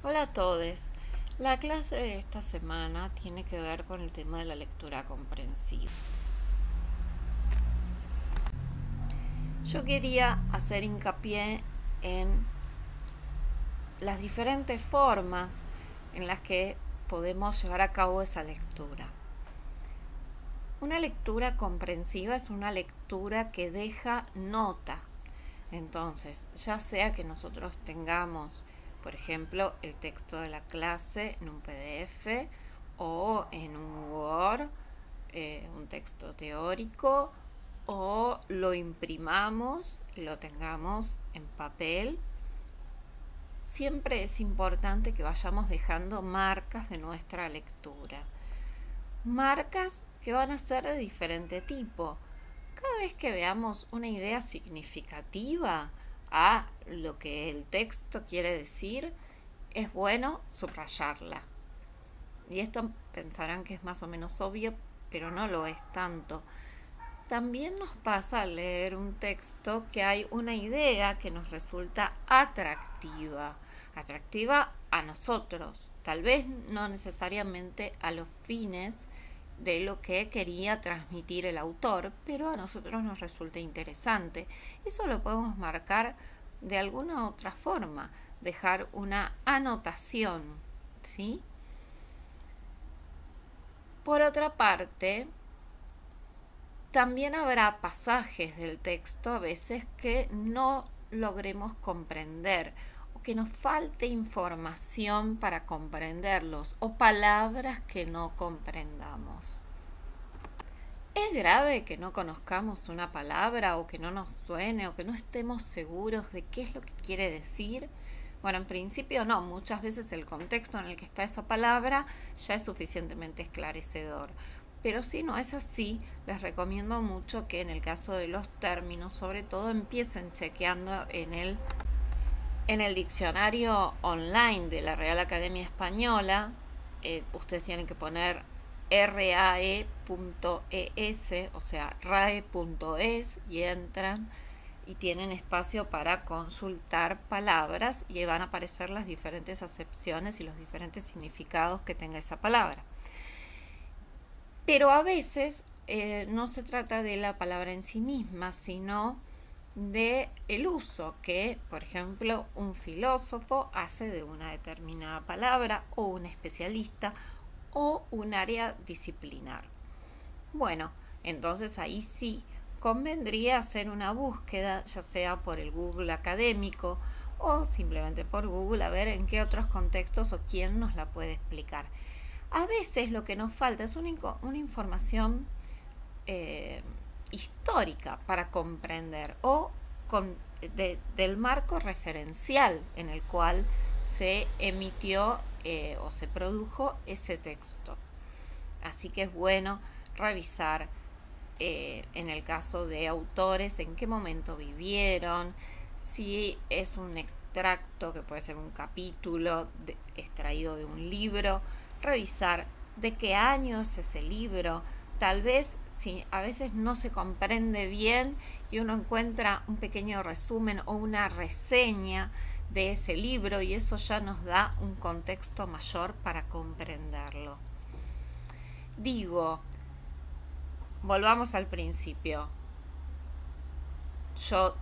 Hola a todos. La clase de esta semana tiene que ver con el tema de la lectura comprensiva. Yo quería hacer hincapié en las diferentes formas en las que podemos llevar a cabo esa lectura. Una lectura comprensiva es una lectura que deja nota. Entonces, ya sea que nosotros tengamos, por ejemplo, el texto de la clase en un PDF o en un Word, un texto teórico, o lo imprimamos y lo tengamos en papel, siempre es importante que vayamos dejando marcas de nuestra lectura. Marcas que van a ser de diferente tipo. Cada vez que veamos una idea significativa a lo que el texto quiere decir, es bueno subrayarla. Y esto pensarán que es más o menos obvio, pero no lo es tanto. También nos pasa al leer un texto que hay una idea que nos resulta atractiva a nosotros, tal vez no necesariamente a los fines de lo que quería transmitir el autor, pero a nosotros nos resulta interesante. Eso lo podemos marcar de alguna otra forma, dejar una anotación, ¿sí? Por otra parte, también habrá pasajes del texto a veces que no logremos comprender o que nos falte información para comprenderlos o palabras que no comprendamos. ¿Es grave que no conozcamos una palabra o que no nos suene o que no estemos seguros de qué es lo que quiere decir? Bueno, en principio no, muchas veces el contexto en el que está esa palabra ya es suficientemente esclarecedor. Pero si no es así, les recomiendo mucho que en el caso de los términos, sobre todo, empiecen chequeando en el diccionario online de la Real Academia Española. Ustedes tienen que poner rae.es, o sea, rae.es, y entran y tienen espacio para consultar palabras y van a aparecer las diferentes acepciones y los diferentes significados que tenga esa palabra. Pero a veces no se trata de la palabra en sí misma, sino de el uso que, por ejemplo, un filósofo hace de una determinada palabra, o un especialista, o un área disciplinar. Bueno, entonces ahí sí convendría hacer una búsqueda, ya sea por el Google académico o simplemente por Google, a ver en qué otros contextos o quién nos la puede explicar. A veces lo que nos falta es una información eh, histórica para comprender o del marco referencial en el cual se emitió o se produjo ese texto. Así que es bueno revisar en el caso de autores en qué momento vivieron, si es un extracto que puede ser un capítulo extraído de un libro, revisar de qué año es ese libro. Tal vez si a veces no se comprende bien y uno encuentra un pequeño resumen o una reseña de ese libro, y eso ya nos da un contexto mayor para comprenderlo. Digo, volvamos al principio. Yo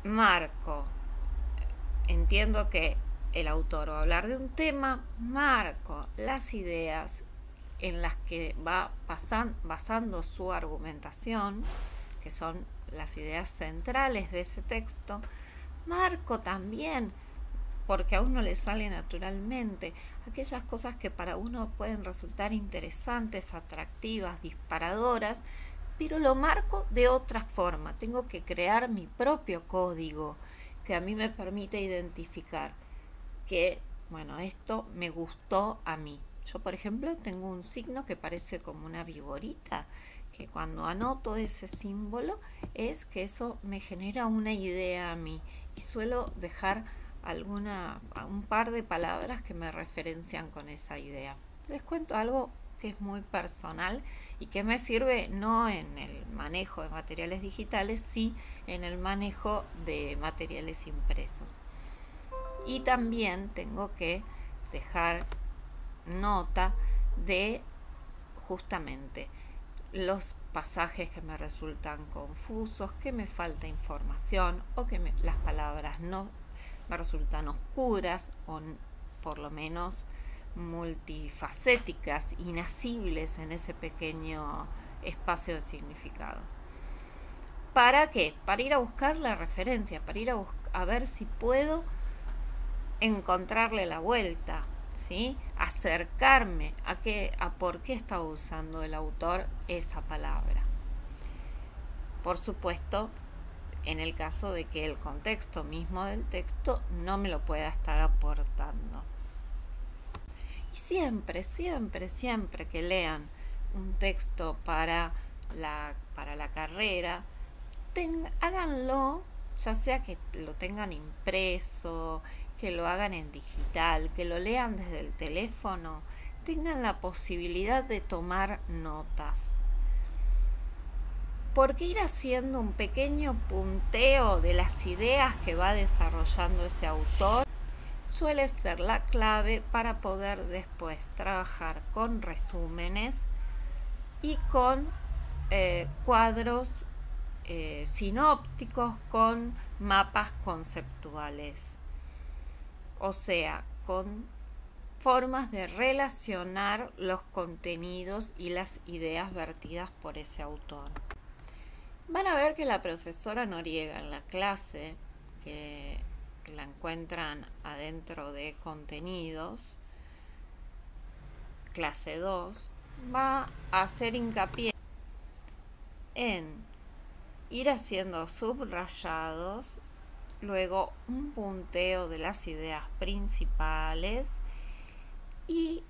marco, entiendo que el autor va a hablar de un tema, marco las ideas en las que va basando su argumentación, que son las ideas centrales de ese texto. Marco también, porque a uno le sale naturalmente, aquellas cosas que para uno pueden resultar interesantes, atractivas, disparadoras, pero lo marco de otra forma. Tengo que crear mi propio código que a mí me permite identificar que, bueno, esto me gustó a mí. Yo, por ejemplo, tengo un signo que parece como una viborita, que cuando anoto ese símbolo es que eso me genera una idea a mí, y suelo dejar un par de palabras que me referencian con esa idea. Les cuento algo que es muy personal y que me sirve no en el manejo de materiales digitales, sí en el manejo de materiales impresos. Y también tengo que dejar nota de justamente los pasajes que me resultan confusos, que me falta información o que las palabras no me resultan oscuras o por lo menos multifacéticas, inacibles en ese pequeño espacio de significado. ¿Para qué? Para ir a buscar la referencia, para ir a ver si puedo encontrarle la vuelta, ¿sí? Acercarme a por qué está usando el autor esa palabra. Por supuesto, en el caso de que el contexto mismo del texto no me lo pueda estar aportando. Y siempre, siempre, siempre que lean un texto para la carrera, háganlo, ya sea que lo tengan impreso, que lo hagan en digital, que lo lean desde el teléfono, tengan la posibilidad de tomar notas. Porque ir haciendo un pequeño punteo de las ideas que va desarrollando ese autor suele ser la clave para poder después trabajar con resúmenes y con cuadros sinópticos, con mapas conceptuales, o sea, con formas de relacionar los contenidos y las ideas vertidas por ese autor. Van a ver que la profesora Noriega en la clase, que la encuentran adentro de contenidos, clase 2, va a hacer hincapié en ir haciendo subrayados, luego un punteo de las ideas principales y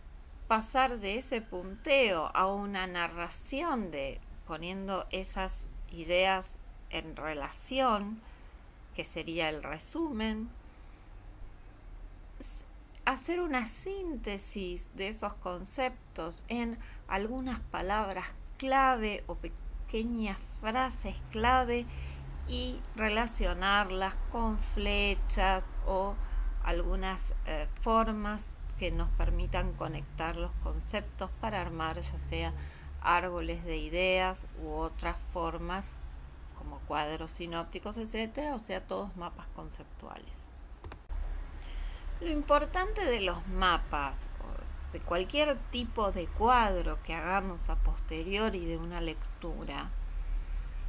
pasar de ese punteo a una narración poniendo esas ideas en relación, que sería el resumen, hacer una síntesis de esos conceptos en algunas palabras clave o pequeñas frases clave y relacionarlas con flechas o algunas formas que nos permitan conectar los conceptos para armar ya sea árboles de ideas u otras formas como cuadros sinópticos, etcétera, o sea, todos mapas conceptuales. Lo importante de los mapas, de cualquier tipo de cuadro que hagamos a posteriori de una lectura,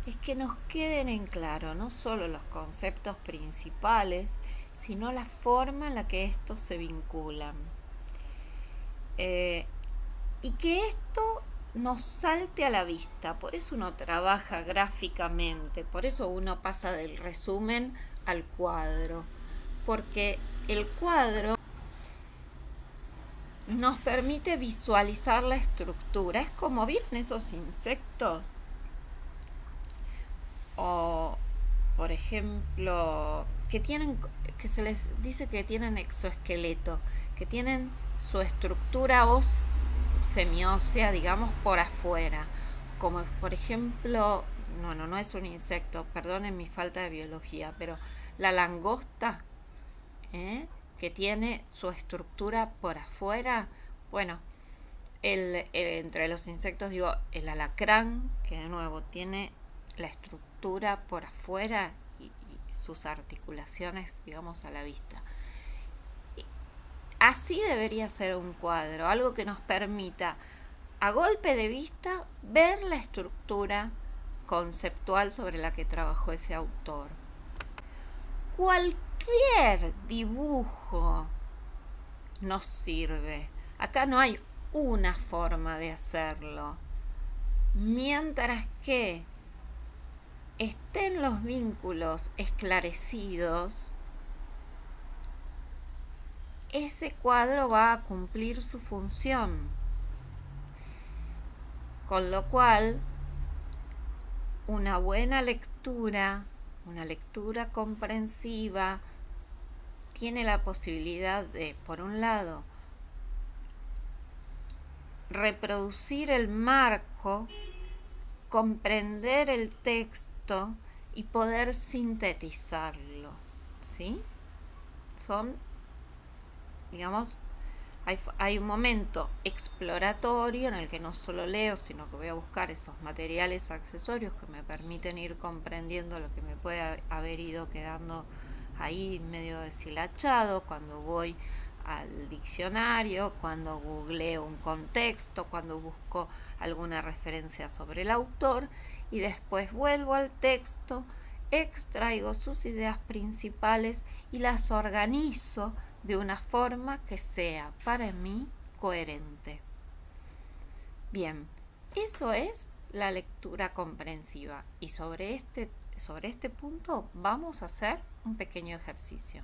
es que nos queden en claro no solo los conceptos principales, sino la forma en la que estos se vinculan. Y que esto nos salte a la vista, por eso uno trabaja gráficamente, por eso uno pasa del resumen al cuadro, porque el cuadro nos permite visualizar la estructura. Es como vieron esos insectos, o por ejemplo que se les dice que tienen exoesqueleto, que tienen su estructura semiósea, digamos, por afuera, como por ejemplo, no es un insecto, perdonen mi falta de biología, pero la langosta, que tiene su estructura por afuera. Bueno, entre los insectos digo el alacrán, que de nuevo tiene la estructura por afuera y sus articulaciones, digamos, a la vista. Así debería ser un cuadro, algo que nos permita a golpe de vista ver la estructura conceptual sobre la que trabajó ese autor. Cualquier dibujo nos sirve. Acá no hay una forma de hacerlo. Mientras que estén los vínculos esclarecidos, ese cuadro va a cumplir su función. Con lo cual, una buena lectura, una lectura comprensiva, tiene la posibilidad de, por un lado, reproducir el marco, comprender el texto y poder sintetizarlo, ¿sí? Son digamos, hay un momento exploratorio en el que no solo leo, sino que voy a buscar esos materiales accesorios que me permiten ir comprendiendo lo que me puede haber ido quedando ahí medio deshilachado cuando voy al diccionario, cuando googleo un contexto, cuando busco alguna referencia sobre el autor, y después vuelvo al texto, extraigo sus ideas principales y las organizo de una forma que sea para mí coherente. Bien, eso es la lectura comprensiva, y sobre este punto vamos a hacer un pequeño ejercicio.